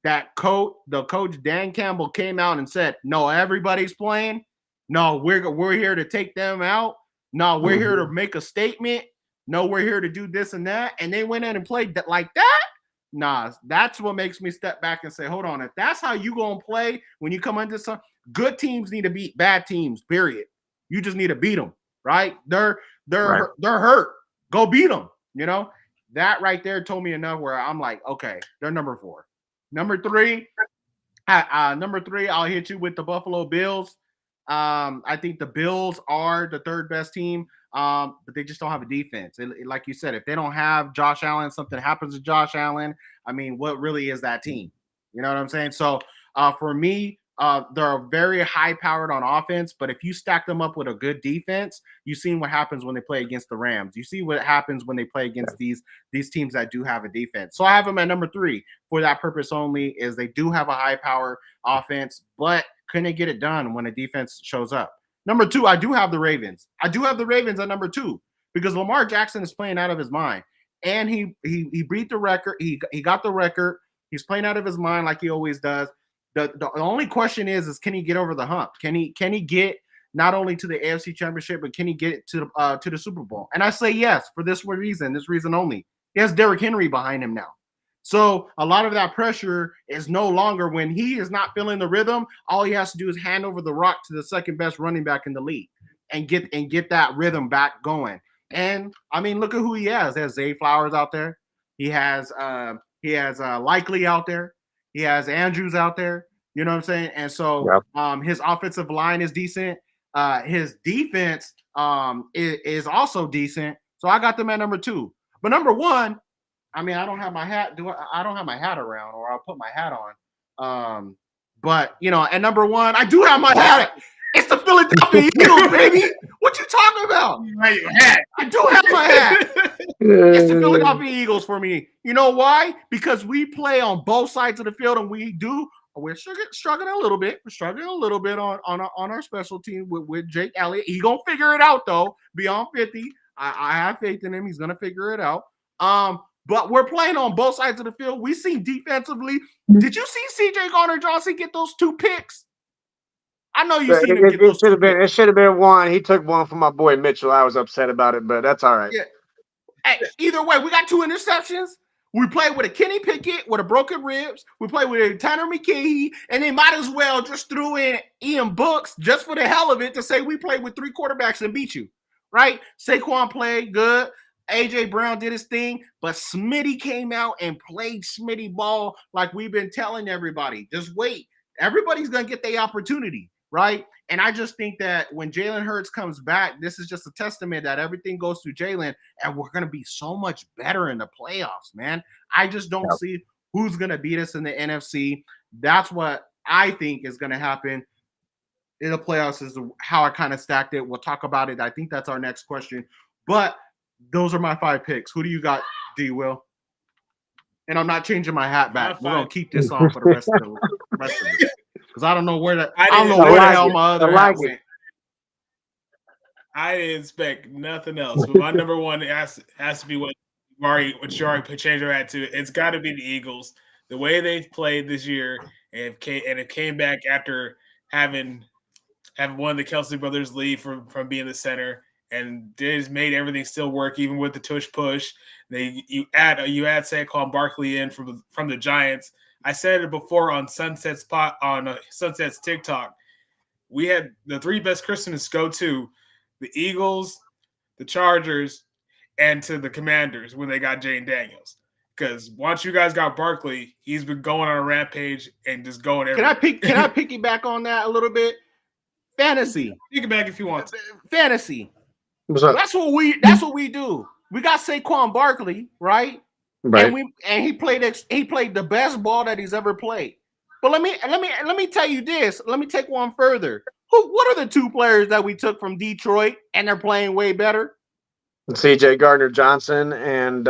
the coach Dan Campbell came out and said, no, everybody's playing. No, we're here to take them out. No, we're here to make a statement. No, we're here to do this and that. And they went in and played that like that. Nah, that's what makes me step back and say, hold on. If that's how you gonna play when you come into some good teams, need to beat bad teams. Period. You just need to beat them, right? They're hurt. Go beat them. That right there told me enough where I'm like, okay, they're number 4. Number 3, I'll hit you with the Buffalo Bills. I think the Bills are the 3rd best team, but they just don't have a defense. Like you said, if they don't have Josh Allen, something happens to Josh Allen, what really is that team? You know what I'm saying? So for me, they're very high-powered on offense, but if you stack them up with a good defense, you've seen what happens when they play against the Rams. You see what happens when they play against these teams that do have a defense. So I have them at number 3 for that purpose only, is they do have a high-power offense, but Can they get it done when the defense shows up? Number 2, I do have the Ravens. I do have the Ravens at number 2 because Lamar Jackson is playing out of his mind, and he beat the record. He got the record. He's playing out of his mind like he always does. The only question is can he get over the hump? Can he get not only to the AFC Championship, but can he get to the Super Bowl? And I say yes for this reason only. He has Derrick Henry behind him now. So a lot of that pressure is no longer when he is not feeling the rhythm. All he has to do is hand over the rock to the second best running back in the league and get that rhythm back going. And I mean, look at who he has. He has Zay Flowers out there. He has Likely out there. He has Andrews out there. You know what I'm saying? And so his offensive line is decent. His defense is also decent. So I got them at number 2. But number 1, I mean, I don't have my hat. I don't have my hat around, or I'll put my hat on. But at number 1, I do have my hat. It's the Philadelphia Eagles, baby. What you talking about? I do have my hat. It's the Philadelphia Eagles for me. You know why? Because we play on both sides of the field, and we're struggling a little bit. We're struggling a little bit on our special team with Jake Elliott. He gonna figure it out though. Beyond 50, I have faith in him. He's gonna figure it out. But we're playing on both sides of the field. We see defensively. Did you see CJ Gardner-Johnson get those 2 picks? I know you seen him get those 2 picks. It should have been 1. He took 1 from my boy Mitchell. I was upset about it, but that's all right. Yeah. Hey, either way, we got 2 interceptions. We played with a Kenny Pickett with a broken ribs. We played with a Tanner McKee, and they might as well just threw in Ian Books just for the hell of it to say we played with 3 quarterbacks and beat you, right? Saquon played good. A.J. Brown did his thing, but Smitty came out and played Smitty ball like we've been telling everybody. Just wait. Everybody's going to get their opportunity, right? And I just think that when Jalen Hurts comes back, this is just a testament that everything goes through Jalen, and we're going to be so much better in the playoffs, man. I just don't see who's going to beat us in the NFC. That's what I think is going to happen in the playoffs, is how I kind of stacked it. We'll talk about it. I think that's our next question. But those are my 5 picks. Who do you got, D. Will? And I'm not changing my hat back. We're gonna keep this on for the rest of it, because I don't know where the hell my other hat went. I didn't expect nothing else, but my number 1 has to be what you already changed your hat to. It's got to be the Eagles. The way they've played this year, and it came back after having won the Kelsey brothers lead from being the center. And they just made everything still work, even with the tush push. You add Saquon Barkley in from the Giants. I said it before on Sunset's TikTok. We had the 3 best Christmas go to the Eagles, the Chargers, and to the Commanders when they got Jane Daniels. Because once you guys got Barkley, he's been going on a rampage and just going everywhere. Can I piggyback on that a little bit? Fantasy. Piggyback if you want. Fantasy. That's what we do. We got Saquon Barkley, right? Right. And he played the best ball that he's ever played. But let me tell you this. Let me take one further. What are the 2 players that we took from Detroit and they're playing way better? CJ Gardner-Johnson and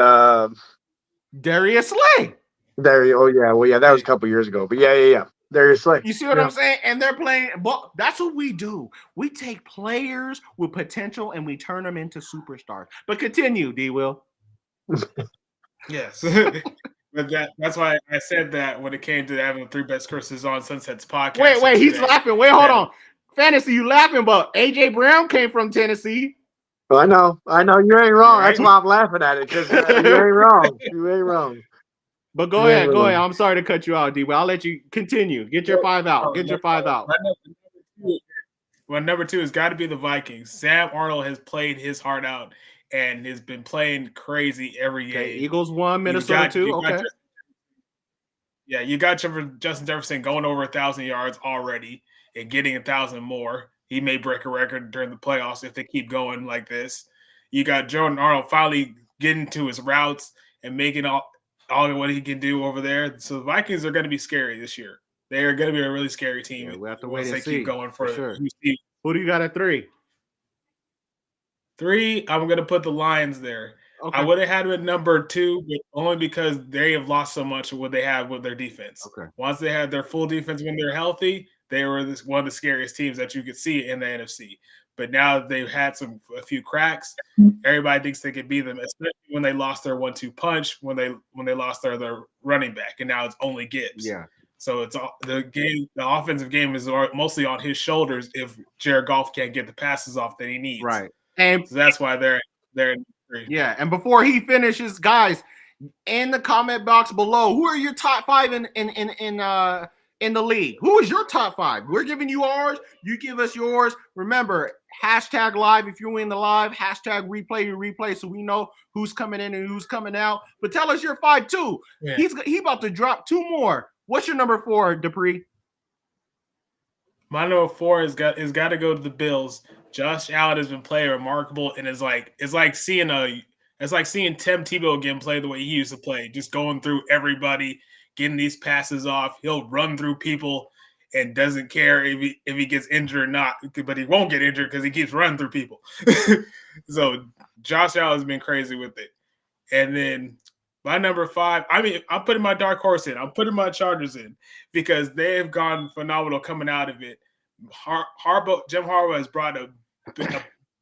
Darius Slay. That was a couple years ago. But yeah. Darius Slay. You see what I'm saying? And they're playing. But that's what we do. We take players with potential and we turn them into superstars. But continue, D. Will. Yes. But that's why I said that when it came to having the 3 best curses on Sunset's podcast. Wait, he's laughing. Wait, hold on. Fantasy, you laughing, but A.J. Brown came from Tennessee. I know. You ain't wrong. Right? That's why I'm laughing at it, because you ain't wrong. But go ahead. I'm sorry to cut you out, D. But I'll let you continue. Get your 5 out. Well, number 2 has got to be the Vikings. Sam Arnold has played his heart out and has been playing crazy every game. Okay, Eagles 1, Minnesota 2. Okay. You got Justin Jefferson going over 1,000 yards already and getting 1,000 more. He may break a record during the playoffs if they keep going like this. You got Jordan Arnold finally getting to his routes and making all what he can do over there. So the Vikings are going to be scary this year. They are going to be a really scary team. Yeah, we have to wait and see. Keep going for sure. Who do you got at 3? 3, I'm going to put the Lions there. Okay. I would have had them at number 2, but only because they have lost so much of what they have with their defense. Okay. Once they had their full defense when they're healthy, they were one of the scariest teams that you could see in the NFC. But now they've had a few cracks. Everybody thinks they could beat them, especially when they lost their 1-2 punch, when they lost their running back, and now it's only Gibbs. Yeah. So it's the offensive game is mostly on his shoulders if Jared Goff can't get the passes off that he needs. Right. And so that's why they're in 3. Yeah, and before he finishes, guys, in the comment box below, who are your top 5 in the league? Who is your top 5? We're giving you ours. You give us yours. Remember, hashtag live if you're in the live. Hashtag replay so we know who's coming in and who's coming out. But tell us your 5 too. Yeah. He about to drop 2 more. What's your number 4, Dupree? My number 4 is got to go to the Bills. Josh Allen has been playing remarkable, and it's like seeing Tim Tebow again play the way he used to play, just going through everybody, getting these passes off. He'll run through people and doesn't care if he gets injured or not, but he won't get injured because he keeps running through people. So Josh Allen has been crazy with it. And then my number 5, I'm putting my dark horse in. I'm putting my Chargers in because they have gone phenomenal coming out of it. Jim Harbaugh has brought a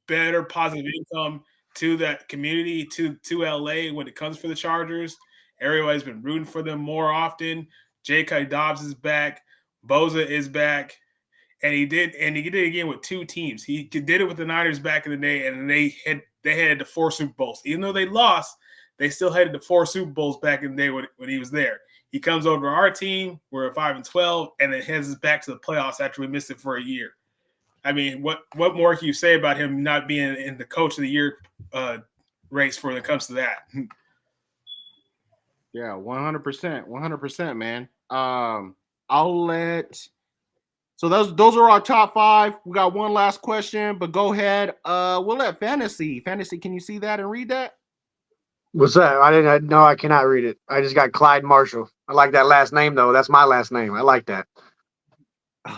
better positive income to that community, to LA when it comes for the Chargers. Everybody's been rooting for them more often. J.K. Dobbs is back. Bosa is back. And he did it again with 2 teams. He did it with the Niners back in the day, and they headed to 4 Super Bowls. Even though they lost, they still headed to 4 Super Bowls back in the day when he was there. He comes over to our team, we're at 5-12, and then heads us back to the playoffs after we missed it for a year. I mean, what more can you say about him not being in the Coach of the Year race when it comes to that? Yeah, 100%, man. I'll let. So those are our top 5. We got one last question, but go ahead. We'll let Fantasy. Can you see that and read that? What's that? I cannot read it. I just got Clyde Marshall. I like that last name though. That's my last name. I like that.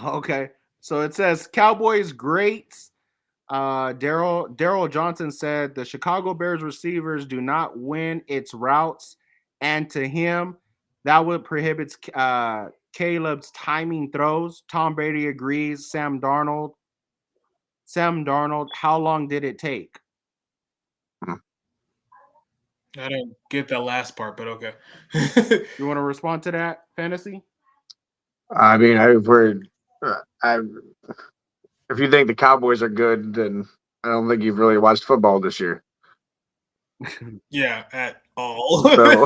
Okay. So it says Cowboys greats. Daryl Johnson said the Chicago Bears receivers do not win its routes, and to him, that would prohibit Caleb's timing throws. Tom Brady agrees. Sam Darnold, how long did it take? I don't get that last part, but okay. You want to respond to that, Fantasy? I mean, if you think the Cowboys are good, then I don't think you've really watched football this year. Yeah, at all. So,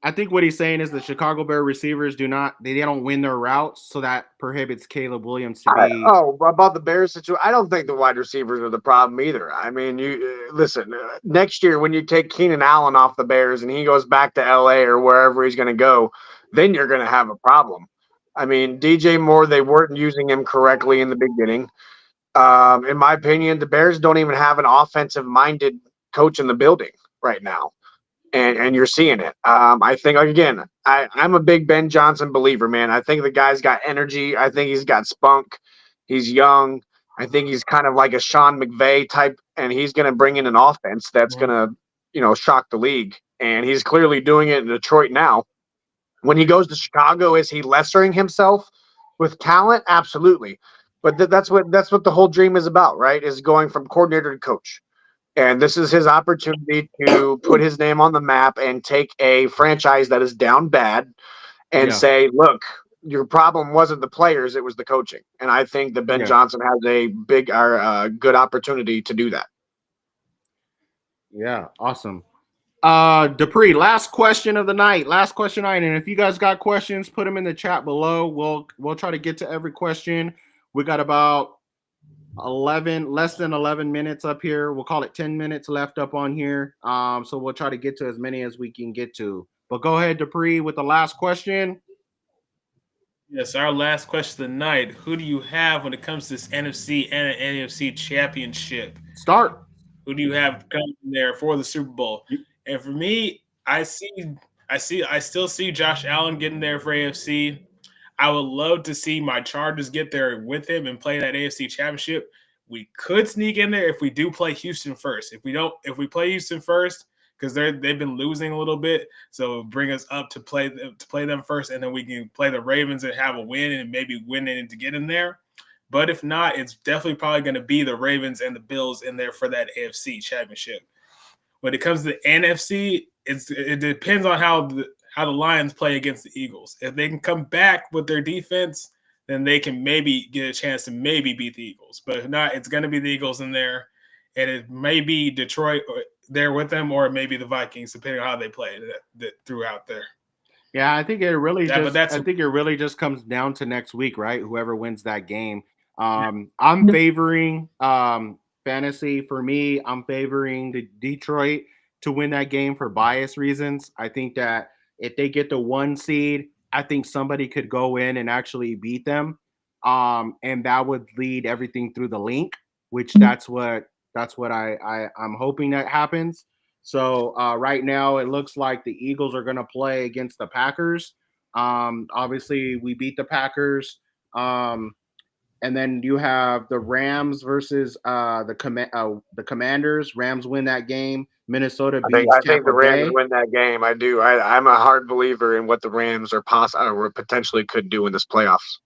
I think what he's saying is the Chicago Bear receivers they don't win their routes, so that prohibits Caleb Williams to be. About the Bears situation, I don't think the wide receivers are the problem either. I mean, you listen, next year when you take Keenan Allen off the Bears and he goes back to LA or wherever he's going to go, then you're going to have a problem. I mean, DJ Moore, they weren't using him correctly in the beginning. In my opinion, the Bears don't even have an offensive-minded coach in the building right now. And you're seeing it. I think, again, I'm a big Ben Johnson believer, man. I think the guy's got energy. I think he's got spunk. He's young. I think he's kind of like a Sean McVay type, and he's going to bring in an offense that's going to, shock the league. And he's clearly doing it in Detroit now. When he goes to Chicago, is he lessering himself with talent? Absolutely. But that's what the whole dream is about, right? Is going from coordinator to coach. And this is his opportunity to put his name on the map and take a franchise that is down bad and say, look, your problem wasn't the players, it was the coaching. And I think that Ben Johnson has a big good opportunity to do that. Yeah, awesome. Dupree, last question of the night. And if you guys got questions, put them in the chat below. We'll try to get to every question. We got about less than 11 minutes up here. We'll call it 10 minutes left up on here. So we'll try to get to as many as we can get to. But go ahead, Dupree, with the last question. Yes, our last question of the night. Who do you have when it comes to this NFC and NFC championship? Start. Who do you have coming there for the Super Bowl? And for me, I still see Josh Allen getting there for AFC. I would love to see my Chargers get there with him and play that AFC championship. We could sneak in there if we do play Houston first. If we play Houston first, because they've been losing a little bit. So bring us up to play them first, and then we can play the Ravens and have a win and maybe win it to get in there. But if not, it's definitely probably going to be the Ravens and the Bills in there for that AFC championship. When it comes to the NFC, it depends on how the Lions play against the Eagles. If they can come back with their defense, then they can maybe get a chance to maybe beat the Eagles. But if not, it's going to be the Eagles in there, and it may be Detroit there with them, or maybe the Vikings, depending on how they play throughout there. Yeah, I think it really just comes down to next week, right? Whoever wins that game. I'm favoring fantasy. For me, I'm favoring the Detroit to win that game for bias reasons. I think that if they get the 1 seed, I think somebody could go in and actually beat them. And that would lead everything through the link, which that's what I'm hoping that happens. So right now it looks like the Eagles are going to play against the Packers. Obviously we beat the Packers. And then you have the Rams versus the Commanders. Rams win that game. Minnesota beats I think the Rams Bay. win that game. I do. I'm a hard believer in what the Rams are potentially could do in this playoffs.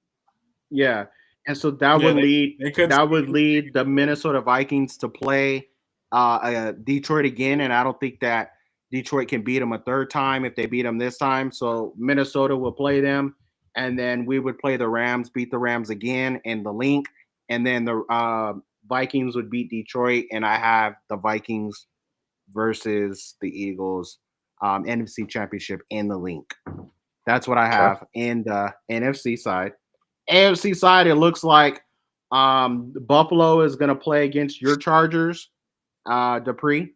Yeah, and so that would lead the Minnesota Vikings to play Detroit again, and I don't think that Detroit can beat them a third time if they beat them this time. So Minnesota will play them. And then we would play the Rams, beat the Rams again in the link. And then the Vikings would beat Detroit. And I have the Vikings versus the Eagles NFC Championship in the link. That's what I have in the NFC side. AFC side, it looks like Buffalo is going to play against your Chargers, Dupree.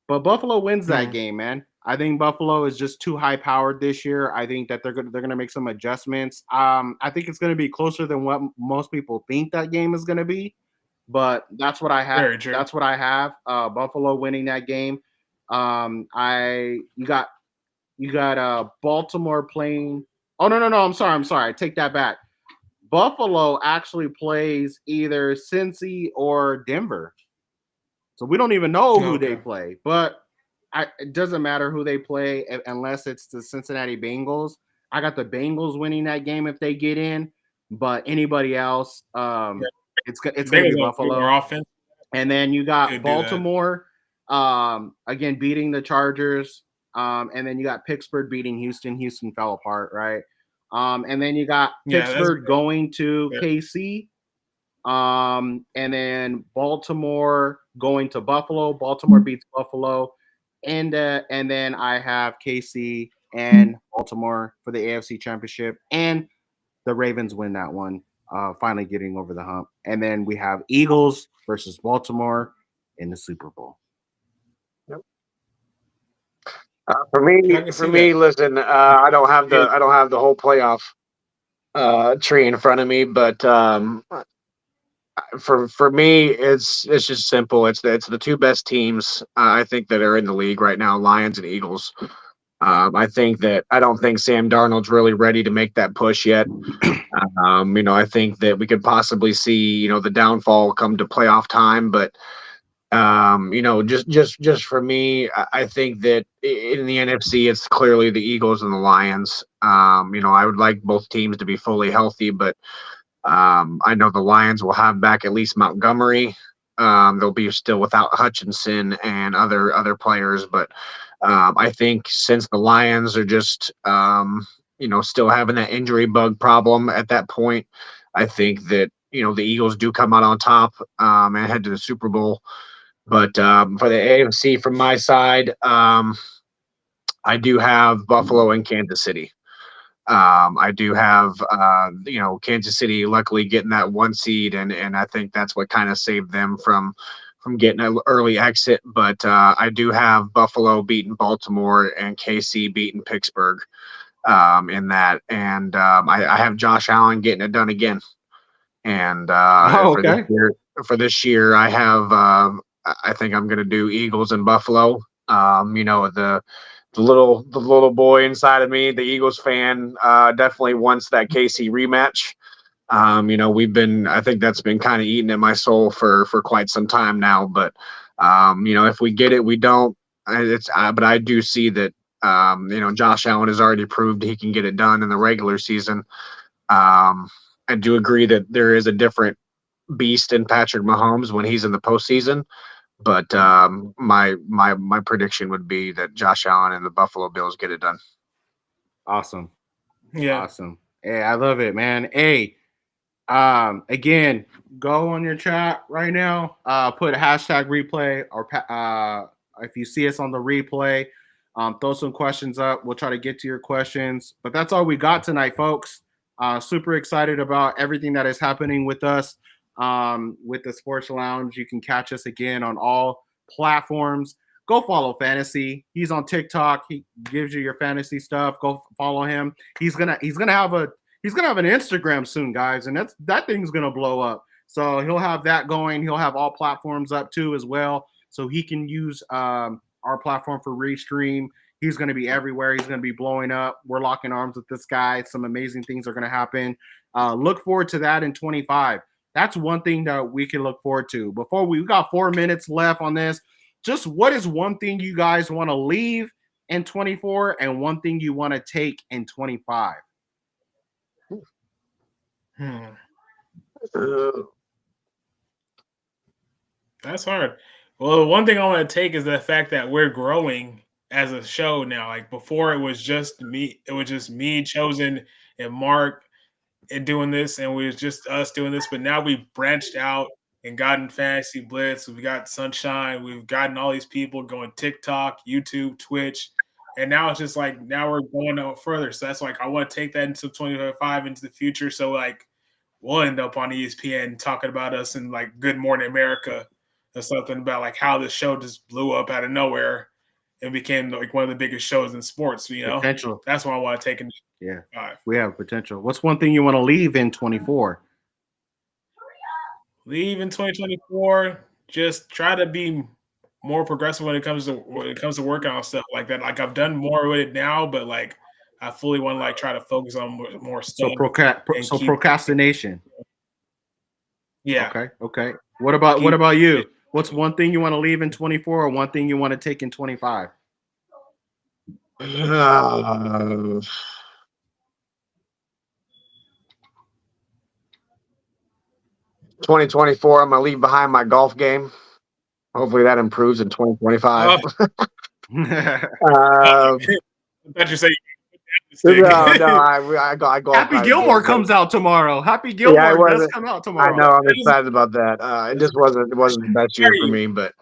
But Buffalo wins that game, man. I think Buffalo is just too high powered this year. I think that they're going to make some adjustments. I think it's going to be closer than what most people think that game is going to be, but that's what I have. Very true. That's what I have. Buffalo winning that game. You got Baltimore playing. Oh no! I'm sorry. I take that back. Buffalo actually plays either Cincy or Denver, so we don't even know who they play, but. It doesn't matter who they play unless it's the Cincinnati Bengals. I got the Bengals winning that game if they get in, but anybody else, it's going to be Buffalo. And then you got Baltimore again beating the Chargers, and then you got Pittsburgh beating Houston. Houston fell apart, right? And then you got Pittsburgh going to KC, and then Baltimore going to Buffalo. Baltimore beats Buffalo. And then I have KC and Baltimore for the AFC Championship, and the Ravens win that one, finally getting over the hump. And then we have Eagles versus Baltimore in the Super Bowl. Yep. For me, listen, I don't have the whole playoff tree in front of me, but for me, it's just simple. It's the two best teams I think that are in the league right now, Lions and Eagles. I don't think Sam Darnold's really ready to make that push yet. I think that we could possibly see the downfall come to playoff time, but just for me, I think that in the NFC, it's clearly the Eagles and the Lions. I would like both teams to be fully healthy, but I know the Lions will have back at least Montgomery. They'll be still without Hutchinson and other players, but I think since the Lions are just still having that injury bug problem at that point, I think that the Eagles do come out on top and head to the Super Bowl. But for the AFC, from my side, I do have Buffalo and Kansas City. I do have, Kansas City luckily getting that 1 seed, and I think that's what kind of saved them from getting an early exit. But I do have Buffalo beating Baltimore and KC beating Pittsburgh in that. And I have Josh Allen getting it done again. And for this year, I have, I think I'm going to do Eagles and Buffalo. The little boy inside of me, the Eagles fan, definitely wants that KC rematch. I think that's been kind of eating at my soul for quite some time now. But if we get it, we don't. but I do see that Josh Allen has already proved he can get it done in the regular season. I do agree that there is a different beast in Patrick Mahomes when he's in the postseason. But my prediction would be that Josh Allen and the Buffalo Bills get it done. Awesome. Yeah. Awesome. Hey, I love it, man. Hey, again, go on your chat right now. Put hashtag replay, or if you see us on the replay, throw some questions up. We'll try to get to your questions. But that's all we got tonight, folks. Super excited about everything that is happening with us with the Sports Lounge. You can catch us again on all platforms. Go follow Fantasy. He's on TikTok. He gives you your fantasy stuff. Go follow him. He's gonna have an Instagram soon, guys, and that thing's gonna blow up. So he'll have that going. He'll have all platforms up too as well, so he can use our platform for restream. He's going to be everywhere. He's going to be blowing up. We're locking arms with this guy. Some amazing things are going to happen. Look forward to that in 25. That's one thing that we can look forward to. Before we got 4 minutes left on this. Just what is one thing you guys want to leave in 24 and one thing you want to take in 25? That's hard. Well, one thing I want to take is the fact that we're growing as a show now. Like before, it was just me, Chosen, and Mark, and doing this, and we was just us doing this. But now we've branched out and gotten Fantasy Blitz. We've got Sunshine. We've gotten all these people going TikTok, YouTube, Twitch, and now it's just like now we're going out further. So that's like I want to take that into 2025 into the future. So like we'll end up on ESPN talking about us in like Good Morning America or something about like how this show just blew up out of nowhere and became like one of the biggest shows in sports. You know, Potential. That's what I want to take in. Yeah, we have potential. What's one thing you want to leave in 24? Leave in 2024. Just try to be more progressive when it comes to working on stuff like that. Like I've done more with it now, but like I fully want to like try to focus on more stuff. So procrastination. Yeah. Okay. What about you? What's one thing you want to leave in 24 or one thing you want to take in 25? 2024, I'm gonna leave behind my golf game. Hopefully that improves in 2025. I thought you said I golf. Happy Gilmore comes out tomorrow. Happy Gilmore does come out tomorrow. I know. I'm excited about that. It just wasn't the best year for me, but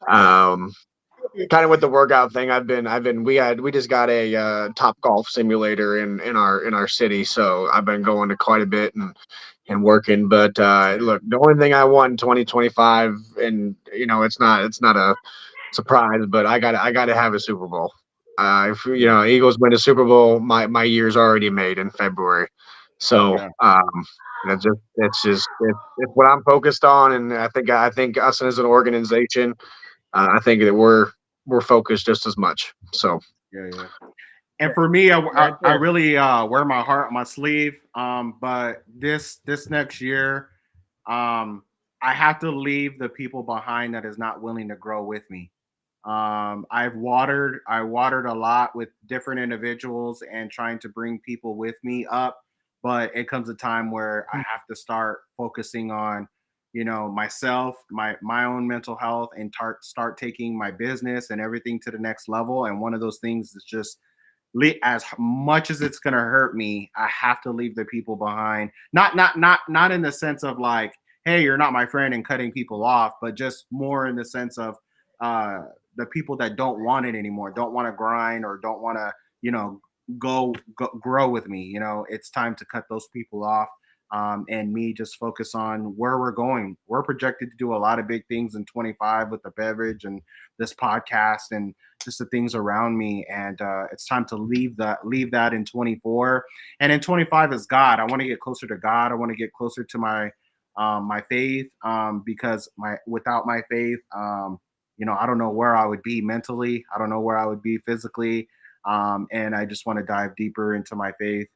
kind of with the workout thing, we just got a Top Golf simulator in our city, so I've been going to quite a bit and working. But look, the only thing I want in 2025, and it's not a surprise, but I gotta have a Super Bowl. If Eagles win a Super Bowl, my year's already made in February. So it's what I'm focused on, and I think us as an organization, I think that we're focused just as much. So yeah. And for me, I really wear my heart on my sleeve. But this next year, I have to leave the people behind that is not willing to grow with me. I watered a lot with different individuals and trying to bring people with me up, but it comes a time where I have to start focusing on, myself, my own mental health, and start taking my business and everything to the next level. And one of those things is just as much as it's going to hurt me, I have to leave the people behind. Not in the sense of like, hey, you're not my friend and cutting people off, but just more in the sense of, the people that don't want it anymore, don't want to grind or don't want to, go grow with me. It's time to cut those people off, and me just focus on where we're going. We're projected to do a lot of big things in 25 with the beverage and this podcast and just the things around me. And it's time to leave that in 24. And in 25 is God. I want to get closer to God. I want to get closer to my faith, because without my faith, I don't know where I would be mentally. I don't know where I would be physically. And I just want to dive deeper into my faith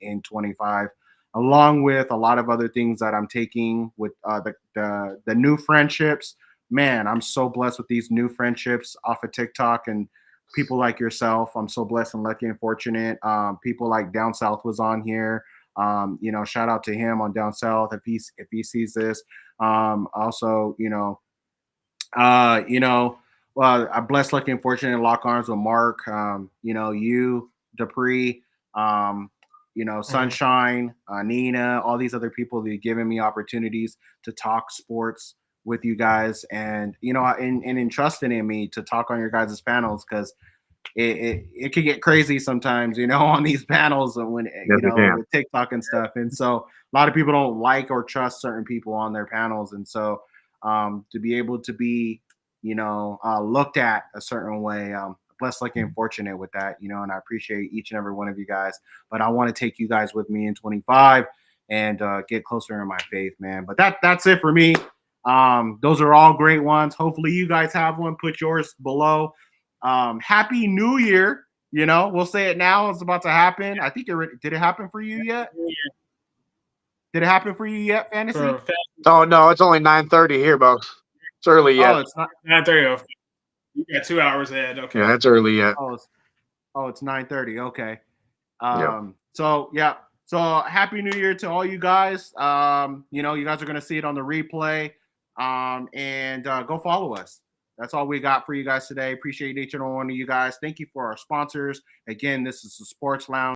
in 25, along with a lot of other things that I'm taking with the new friendships, man, I'm so blessed with these new friendships off of TikTok and people like yourself. I'm so blessed and lucky and fortunate. People like Down South was on here. Shout out to him on Down South if he sees this. Also, well, I'm blessed, lucky, and fortunate to lock arms with Mark. You, Dupree, Sunshine, Nina, all these other people that have given me opportunities to talk sports with you guys, and and entrusting in me to talk on your guys' panels, because it could get crazy sometimes, on these panels when with TikTok and stuff. And so a lot of people don't like or trust certain people on their panels, and so to be able to be looked at a certain way, blessed, lucky, and fortunate with that, and I appreciate each and every one of you guys. But I want to take you guys with me in 25 and get closer in my faith, man. But that's it for me. Those are all great ones. Hopefully you guys have one. Put yours below. Happy New Year. We'll say it now. It's about to happen. I think did it happen for you yet? Did it happen for you yet, Fantasy? Oh no, it's only 9:30 here, Bucks. It's early yet. Oh, it's not 9:30. You got 2 hours ahead. Okay. Yeah, it's early yet. It's 9:30. Okay. So yeah. So happy New Year to all you guys. You guys are gonna see it on the replay. And go follow us. That's all we got for you guys today. Appreciate each and every one of you guys. Thank you for our sponsors. Again, this is the Sports Lounge.